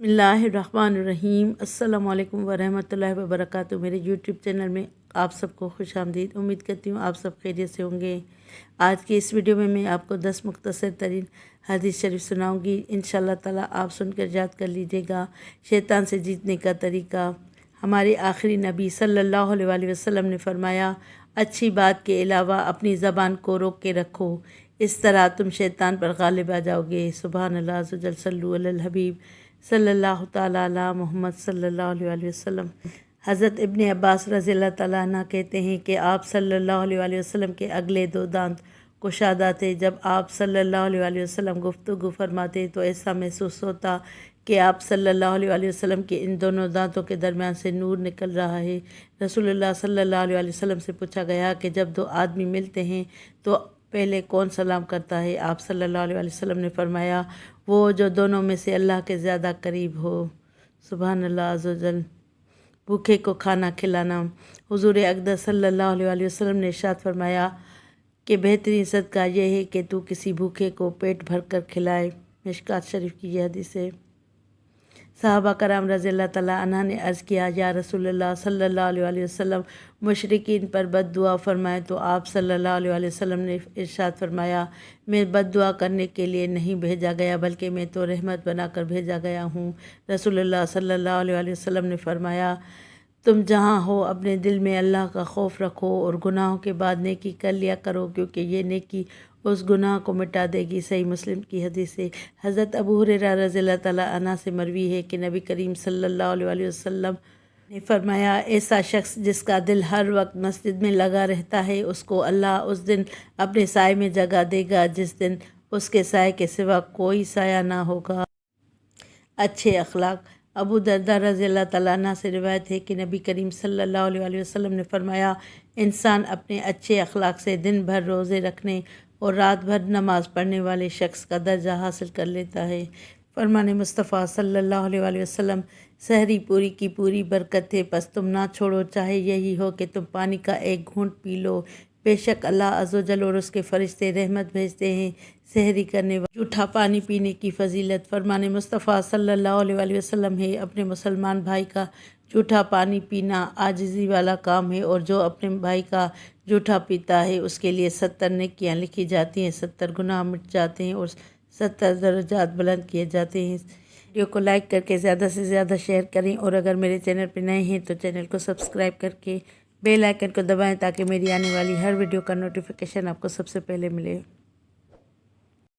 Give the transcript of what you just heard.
बिस्मिल्लाहिर्रहमानिर्रहीम। अस्सलाम वालेकुम वरहमतुल्लाहि वबरकातुहू। मेरे यूट्यूब चैनल में आप सबको खुश आमदीद। उम्मीद करती हूँ आप सब खैरियत से होंगे। आज की इस वीडियो में मैं आपको 10 मुख्तसर तरीन हदीस शरीफ सुनाऊंगी। इंशाअल्लाह ताला आप सुनकर याद कर लीजिएगा। शैतान से जीतने का तरीका। हमारे आखिरी नबी सल्लल्लाहु अलैहि वसल्लम ने फरमाया, अच्छी बात के अलावा अपनी ज़बान को रोक के रखो, इस तरह तुम शैतान पर गालिब आ जाओगे। सुभान अल्लाह अज़्ज़ा वजल। सल्लु अलल हबीब सल्लल्लाहु ताला अला मोहम्मद सल्लल्लाहु अलैहि वसल्लम। हज़रत इब्ने अब्बास रज़ियल्लाहु ताला अन्हु कहते हैं कि आप सल्लल्लाहु अलैहि वसल्लम के अगले दो दांत कुशादा थे। जब आप सल्लल्लाहु अलैहि वसल्लम गुफ्तगू फरमाते तो ऐसा महसूस होता कि आप सल्लल्लाहु अलैहि वसल्लम के इन दोनों दांतों के दरमियान से नूर निकल रहा है। रसूलुल्लाह सल्लल्लाहु अलैहि वसल्लम से पूछा गया कि जब दो आदमी मिलते हैं तो पहले कौन सलाम करता है? आप सल्लल्लाहु अलैहि वसल्लम ने फरमाया, वो जो दोनों में से अल्लाह के ज़्यादा करीब हो। सुभान अल्लाह अज़्ज़ा वजल। भूखे को खाना खिलाना। हुज़ूर अक़दस सल्लल्लाहु अलैहि वसल्लम ने इरशाद फरमाया कि बेहतरीन सदका यह है कि तू किसी भूखे को पेट भर कर खिलाए। मिशकात शरीफ की यह हदीस है। सहाबा कराम रज़ियल्लाहु ताला अन्हा ने अर्ज़ किया, या रसूलल्लाह सल्लल्लाहु अलैहि वसल्लम मुशरिकीन पर बद्दुआ फरमाए तो आप सल्लल्लाहु अलैहि वसल्लम ने इरशाद फरमाया, मैं बद्दुआ करने के लिए नहीं भेजा गया बल्कि मैं तो रहमत बनाकर भेजा गया हूँ। रसूलुल्लाह सल्लल्लाहु अलैहि वसल्लम ने फरमाया, तुम जहाँ हो अपने दिल में अल्लाह का खौफ रखो और गुनाहों के बाद नेकी कर लिया करो, क्योंकि ये नेकी उस गुनाह को मिटा देगी। सही मुस्लिम की हदीस है। हज़रत अबू हुरैरा रज़ियल्लाहु ताला अन्हु से मरवी है कि नबी करीम सल्लल्लाहु अलैहि वसल्लम ने फरमाया, ऐसा शख्स जिसका दिल हर वक्त मस्जिद में लगा रहता है उसको अल्लाह उस दिन अपने साए में जगह देगा जिस दिन उसके साए के सिवा कोई साया ना होगा। अच्छे अखलाक। अबू दरदा रज़ियल्लाहु ताला अन्हु से रिवायत है कि नबी करीम सल्लल्लाहु अलैहि वसल्लम ने फरमाया, इंसान अपने अच्छे अखलाक से दिन भर रोज़े रखने और रात भर नमाज़ पढ़ने वाले शख्स का दर्जा हासिल कर लेता है। फरमाने मुस्तफ़ा सल्लल्लाहु अलैहि वसल्लम, सहरी पूरी की पूरी बरकत है, बस तुम ना छोड़ो, चाहे यही हो कि तुम पानी का एक घूंट पी लो। बेशक अल्लाह अज़्ज़ वजल और उसके फ़रिश्ते रहमत भेजते हैं सहरी करने वाले जूठा पानी पीने की फ़जीलत। फरमाने मुस्तफ़ा सल्लल्लाहु अलैहि वसल्लम है, अपने मुसलमान भाई का जूठा पानी पीना आजिज़ी वाला काम है और जो अपने भाई का जूठा पीता है उसके लिए 70 नेकियां लिखी जाती हैं, 70 गुनाह मिट जाते हैं और 70 दर्जात बुलंद किए जाते हैं। वीडियो को लाइक करके ज़्यादा से ज़्यादा शेयर करें और अगर मेरे चैनल पर नए हैं तो चैनल को सब्सक्राइब करके बेल आइकन को दबाएं ताकि मेरी आने वाली हर वीडियो का नोटिफिकेशन आपको सबसे पहले मिले।